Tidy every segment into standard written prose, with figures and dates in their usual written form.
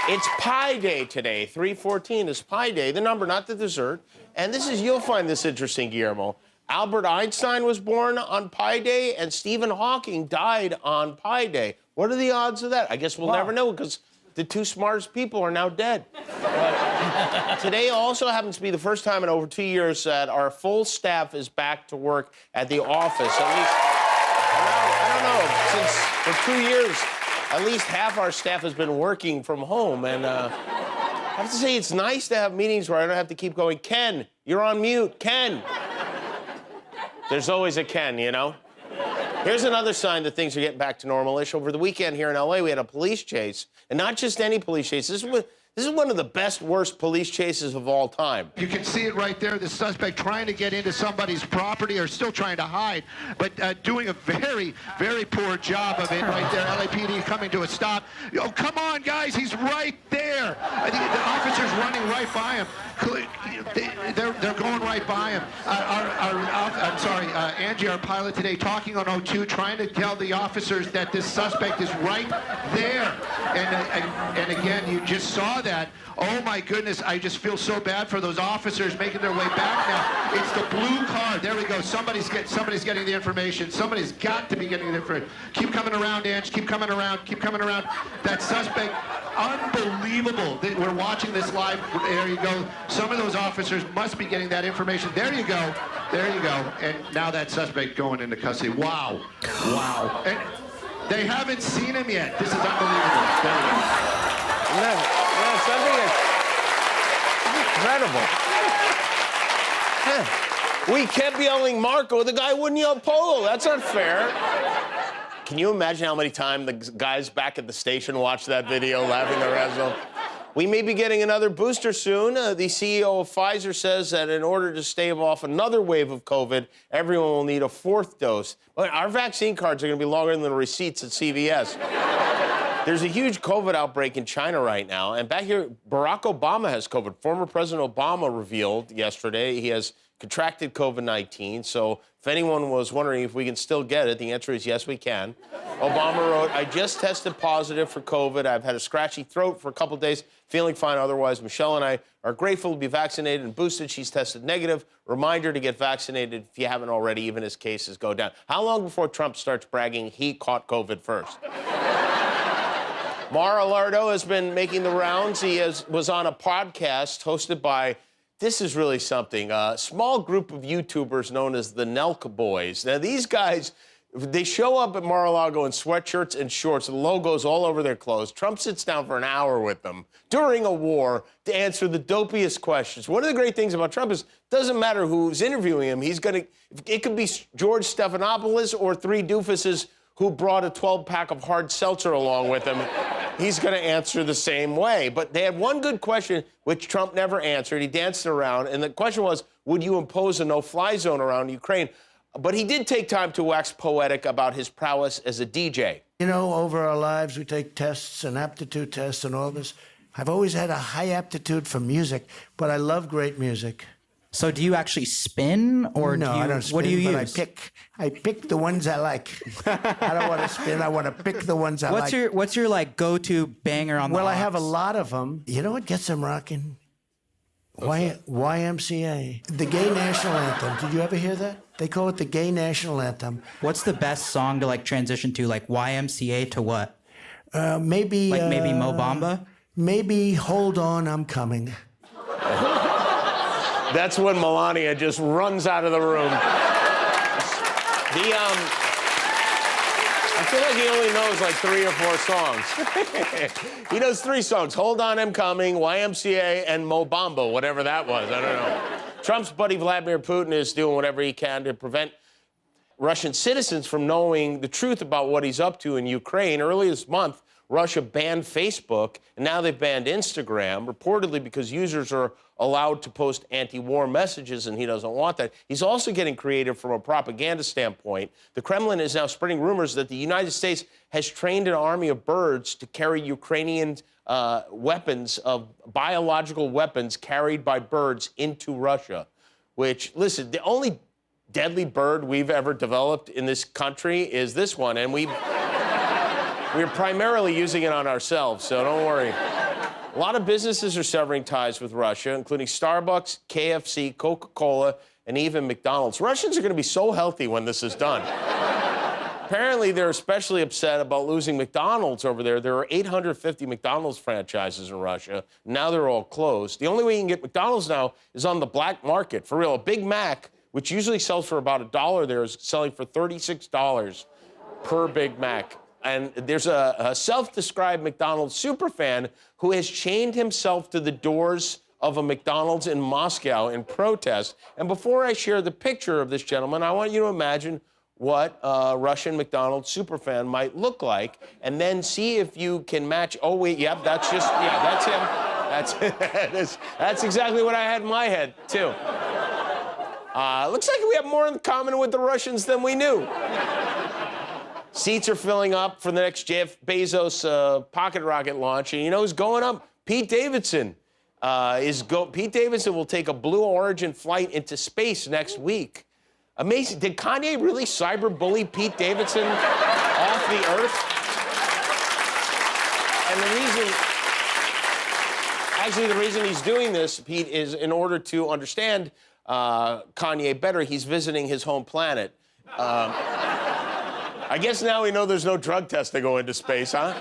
It's Pi Day today. 3/14 is Pi Day, the number, not the dessert. And this is, you'll find this interesting, Guillermo. Albert Einstein was born on Pi Day, and Stephen Hawking died on Pi Day. What are the odds of that? I guess we'll never know, because the two smartest people are now dead. Today also happens to be the first time in over 2 years that our full staff is back to work at the office. At least, I don't know, since for 2 years, at least half our staff has been working from home. And I have to say, it's nice to have meetings where I don't have to keep going, Ken, you're on mute, Ken. There's always a Ken, you know? Here's another sign that things are getting back to normal-ish. Over the weekend here in LA, we had a police chase, and not just any police chase. This is one of the best, worst police chases of all time. You can see it right there, the suspect trying to get into somebody's property or still trying to hide, but doing a very, very poor job of it right there. LAPD coming to a stop. Oh, come on, guys, he's right there. The officer's running right by him. They're going right by him. Angie, our pilot today, talking on O2, trying to tell the officers that this suspect is right there. And again, you just saw that. Oh my goodness, I just feel so bad for those officers making their way back now. It's the blue car. There we go. Somebody's getting the information. Somebody's got to be getting the information. Keep coming around, Ange. Keep coming around. Keep coming around. That suspect, unbelievable. We're watching this live. There you go. Some of those officers must be getting that information. There you go. There you go. And now that suspect going into custody. Wow. Wow. And they haven't seen him yet. This is unbelievable. There you go. Something incredible. We kept yelling Marco. The guy wouldn't yell Polo. That's not fair. Can you imagine how many times the guys back at the station watched that video, laughing their ass off? We may be getting another booster soon. The CEO of Pfizer says that in order to stave off another wave of COVID, everyone will need a 4th dose. But our vaccine cards are going to be longer than the receipts at CVS. There's a huge COVID outbreak in China right now. And back here, Barack Obama has COVID. Former President Obama revealed yesterday he has contracted COVID-19. So if anyone was wondering if we can still get it, the answer is yes, we can. Obama wrote, I just tested positive for COVID. I've had a scratchy throat for a couple of days, feeling fine otherwise. Michelle and I are grateful to be vaccinated and boosted. She's tested negative. Reminder to get vaccinated if you haven't already, even as cases go down. How long before Trump starts bragging he caught COVID first? Mar-a-Lardo has been making the rounds. He was on a podcast hosted by, this is really something, a small group of YouTubers known as the Nelk Boys. Now, these guys, they show up at Mar-a-Lago in sweatshirts and shorts, logos all over their clothes. Trump sits down for an hour with them during a war to answer the dopiest questions. One of the great things about Trump is it doesn't matter who's interviewing him. It could be George Stephanopoulos or 3 doofuses who brought a 12-pack of hard seltzer along with him. He's going to answer the same way. But they had one good question, which Trump never answered. He danced around, and the question was, would you impose a no-fly zone around Ukraine? But he did take time to wax poetic about his prowess as a DJ. You know, over our lives, we take tests and aptitude tests and all this. I've always had a high aptitude for music, but I love great music. So do you actually spin, or no, I don't spin, what do you but use? I pick the ones I like. I don't want to spin. I want to pick the ones I like. What's your like go-to banger on the Well, I aux? have a lot of them. You know what gets them rocking? YMCA, the gay national anthem. Did you ever hear that? They call it the gay national anthem. What's the best song to like transition to, like YMCA to what? Maybe Mo Bamba? Maybe Hold On, I'm Coming. That's when Melania just runs out of the room. I feel like he only knows like 3 or 4 songs. He knows 3 songs. Hold On, I'm Coming, YMCA, and Mo Bamba, whatever that was. I don't know. Trump's buddy Vladimir Putin is doing whatever he can to prevent Russian citizens from knowing the truth about what he's up to in Ukraine. Earlier this month, Russia banned Facebook, and now they've banned Instagram, reportedly because users are allowed to post anti-war messages, and he doesn't want that. He's also getting creative from a propaganda standpoint. The Kremlin is now spreading rumors that the United States has trained an army of birds to carry Ukrainian weapons, of biological weapons carried by birds into Russia, which, listen, the only deadly bird we've ever developed in this country is this one, and we're primarily using it on ourselves, so don't worry. A lot of businesses are severing ties with Russia, including Starbucks, KFC, Coca-Cola, and even McDonald's. Russians are going to be so healthy when this is done. Apparently, they're especially upset about losing McDonald's over there. There are 850 McDonald's franchises in Russia. Now they're all closed. The only way you can get McDonald's now is on the black market. For real, a Big Mac, which usually sells for about $1 there, is selling for $36 per Big Mac. And there's a self-described McDonald's superfan who has chained himself to the doors of a McDonald's in Moscow in protest. And before I share the picture of this gentleman, I want you to imagine what a Russian McDonald's superfan might look like, and then see if you can match. Oh, wait, yep, that's him. That's exactly what I had in my head, too. Looks like we have more in common with the Russians than we knew. Seats are filling up for the next Jeff Bezos pocket rocket launch, and you know who's going up? Pete Davidson. Pete Davidson will take a Blue Origin flight into space next week. Amazing. Did Kanye really cyberbully Pete Davidson off the Earth? And the reason he's doing this, Pete, is in order to understand Kanye better, he's visiting his home planet. I guess now we know there's no drug test to go into space, huh?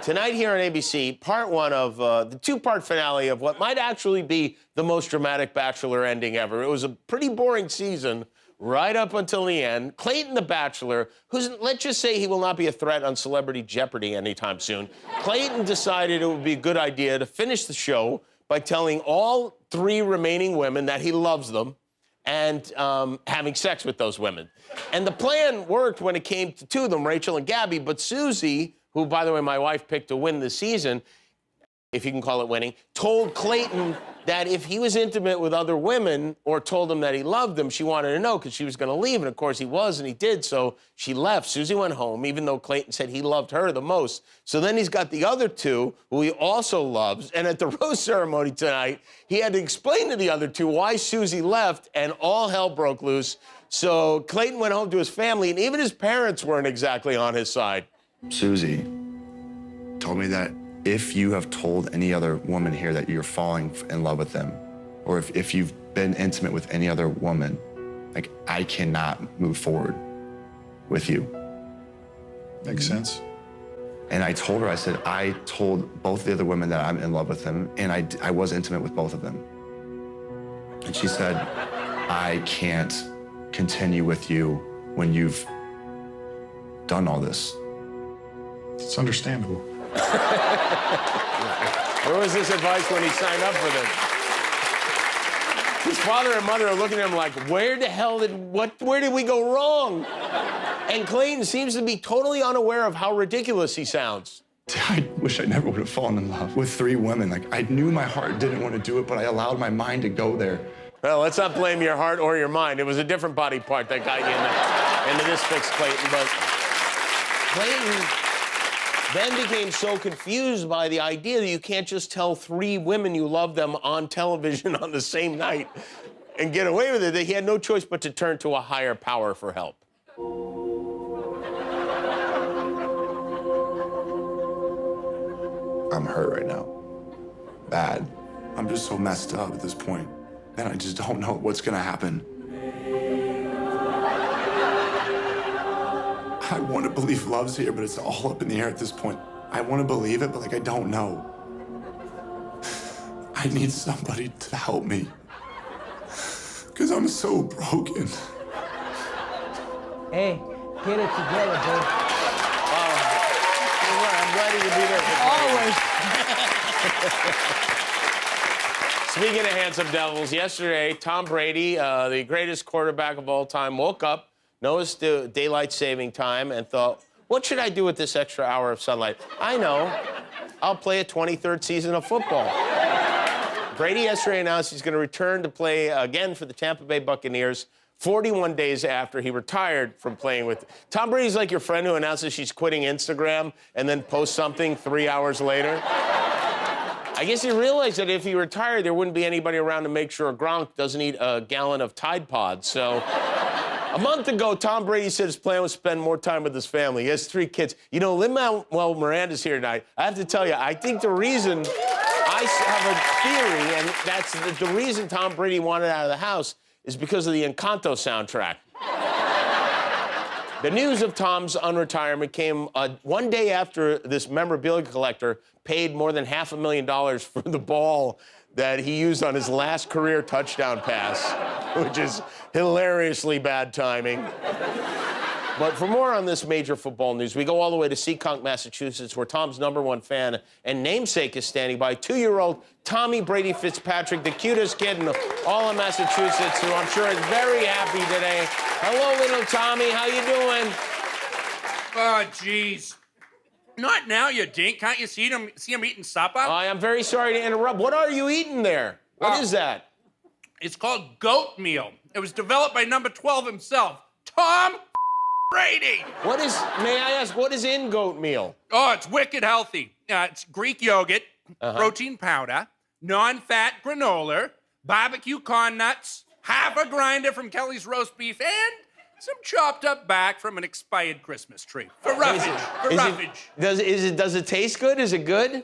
Tonight here on ABC, part one of the two-part finale of what might actually be the most dramatic Bachelor ending ever. It was a pretty boring season right up until the end. Clayton the Bachelor, who's, let's just say he will not be a threat on Celebrity Jeopardy anytime soon. Clayton decided it would be a good idea to finish the show by telling all 3 remaining women that he loves them and having sex with those women. And the plan worked when it came to 2 of them, Rachel and Gabby, but Susie, who, by the way, my wife picked to win this season, if you can call it winning, told Clayton that if he was intimate with other women or told them that he loved them, she wanted to know because she was going to leave. And, of course, he was, and he did, so she left. Susie went home, even though Clayton said he loved her the most. So then he's got the other 2, who he also loves. And at the rose ceremony tonight, he had to explain to the other 2 why Susie left, and all hell broke loose. So Clayton went home to his family, and even his parents weren't exactly on his side. Susie told me that if you have told any other woman here that you're falling in love with them, or if you've been intimate with any other woman, like, I cannot move forward with you. Makes sense. And I told her, I said, I told both the other women that I'm in love with them, and I was intimate with both of them. And she said, I can't continue with you when you've done all this. It's understandable. Where was this advice when he signed up for this? His father and mother are looking at him like, where did we go wrong? And Clayton seems to be totally unaware of how ridiculous he sounds. I wish I never would have fallen in love with 3 women. Like, I knew my heart didn't want to do it, but I allowed my mind to go there. Well, let's not blame your heart or your mind. It was a different body part that got you into this fix, Clayton. But Clayton then became so confused by the idea that you can't just tell 3 women you love them on television on the same night and get away with it, that he had no choice but to turn to a higher power for help. I'm hurt right now. Bad. I'm just so messed up at this point, and I just don't know what's gonna happen. I want to believe love's here, but it's all up in the air at this point. I want to believe it, but, like, I don't know. I need somebody to help me, because I'm so broken. Hey, get it together, bro. I'm ready to be there. Always. Speaking of handsome devils, yesterday, Tom Brady, the greatest quarterback of all time, woke up, noticed the daylight saving time, and thought, what should I do with this extra hour of sunlight? I know. I'll play a 23rd season of football. Brady yesterday announced he's going to return to play again for the Tampa Bay Buccaneers 41 days after he retired from playing with... Tom Brady's like your friend who announces she's quitting Instagram and then posts something 3 hours later. I guess he realized that if he retired, there wouldn't be anybody around to make sure Gronk doesn't eat a gallon of Tide Pods, so... A month ago, Tom Brady said his plan was to spend more time with his family. He has 3 kids. You know, Lin-Manuel Miranda's here tonight. I have to tell you, I think the reason I have a theory, and that's the reason Tom Brady wanted out of the house is because of the Encanto soundtrack. The news of Tom's unretirement came one day after this memorabilia collector paid more than $500,000 for the ball that he used on his last career touchdown pass, which is hilariously bad timing. But for more on this major football news, we go all the way to Seekonk, Massachusetts, where Tom's #1 fan and namesake is standing by, 2-year-old Tommy Brady Fitzpatrick, the cutest kid in all of Massachusetts, who I'm sure is very happy today. Hello, little Tommy. How you doing? Oh, jeez. Not now, you dink. Can't you see him eating supper? I am very sorry to interrupt. What are you eating there? What is that? It's called goat meal. It was developed by number 12 himself, Tom Brady. May I ask, what is in goat meal? Oh, it's wicked healthy. It's Greek yogurt, protein powder, non-fat granola, barbecue corn nuts, half a grinder from Kelly's roast beef, and some chopped up back from an expired Christmas tree. For roughage. Does it taste good? Is it good?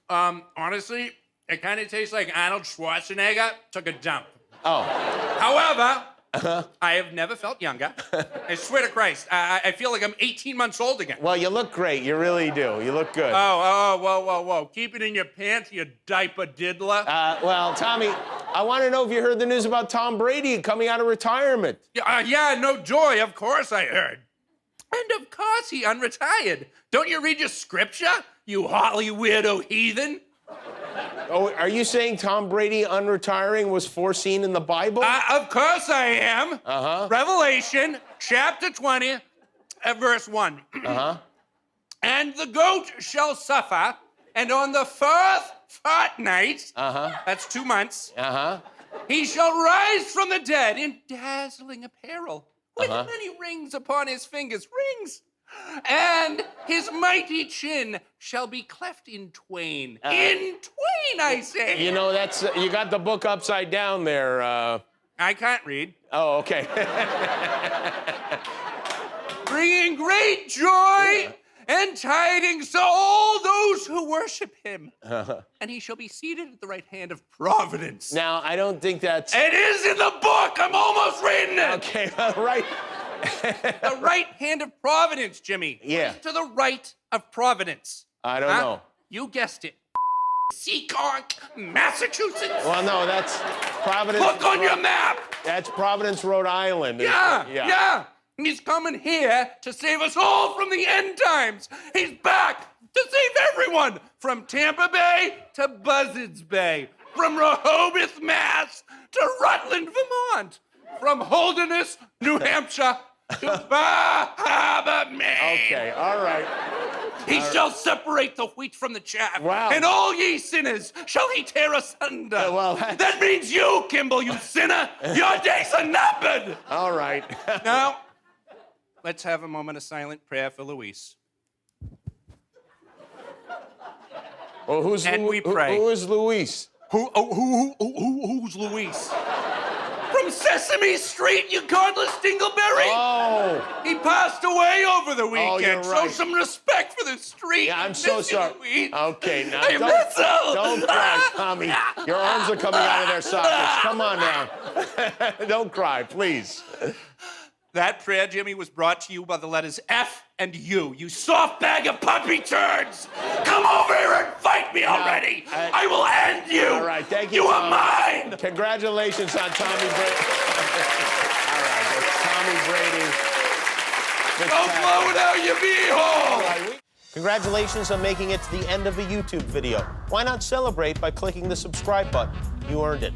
Honestly, it kind of tastes like Arnold Schwarzenegger took a dump. Oh. However, I have never felt younger. I swear to Christ, I feel like I'm 18 months old again. Well, you look great. You really do. You look good. Whoa. Keep it in your pants, you diaper diddler. Well, Tommy, I want to know if you heard the news about Tom Brady coming out of retirement. Yeah, no joy, of course I heard. And of course he unretired. Don't you read your scripture, you Holly weirdo heathen? Oh, are you saying Tom Brady unretiring was foreseen in the Bible? Of course I am. Revelation, chapter 20, verse 1. And the goat shall suffer, and on the fourth fortnight, that's 2 months, he shall rise from the dead in dazzling apparel, with many rings upon his fingers, rings. And his mighty chin shall be cleft in twain. In twain, I say. You know, you got the book upside down there. I can't read. Oh, okay. Bringing great joy and tidings to all those who worship him. And he shall be seated at the right hand of providence. Now, I don't think that's... It is in the book. I'm almost reading it. Okay, right. The right hand of providence, Jimmy. Yeah. What is to the right of providence? I don't know. You guessed it. Seekonk, Massachusetts. Well, no, that's Providence. Look on your map. That's Providence, Rhode Island. Yeah. He's coming here to save us all from the end times. He's back to save everyone from Tampa Bay to Buzzards Bay, from Rehoboth, Mass to Rutland, Vermont, from Holderness, New Hampshire to Bar Harbor, Maine. Okay, all right. He shall separate the wheat from the chaff. Wow. And all ye sinners shall he tear asunder. Well, that means you, Kimmel, you sinner. Your days are numbered. All right. Now, let's have a moment of silent prayer for Luis. Well, who's we pray. Who is Luis? Who's Luis? From Sesame Street, you godless dingleberry. Oh. He passed away over the weekend. you're right. Show some respect for the street. Yeah, I'm so Miss you, sorry. Luis. Okay, now Hey, Mitchell. don't cry, Tommy. Your arms are coming out of their sockets. Come on now. Don't cry, please. That prayer, Jimmy, was brought to you by the letters F and U. You soft bag of puppy turds! Come over here and fight me already! I will end you! All right, thank you, You Tommy. are mine! Congratulations on Tommy Brady. All right, that's Tommy Brady. Don't blow it out your beehole! All right, congratulations on making it to the end of a YouTube video. Why not celebrate by clicking the subscribe button? You earned it.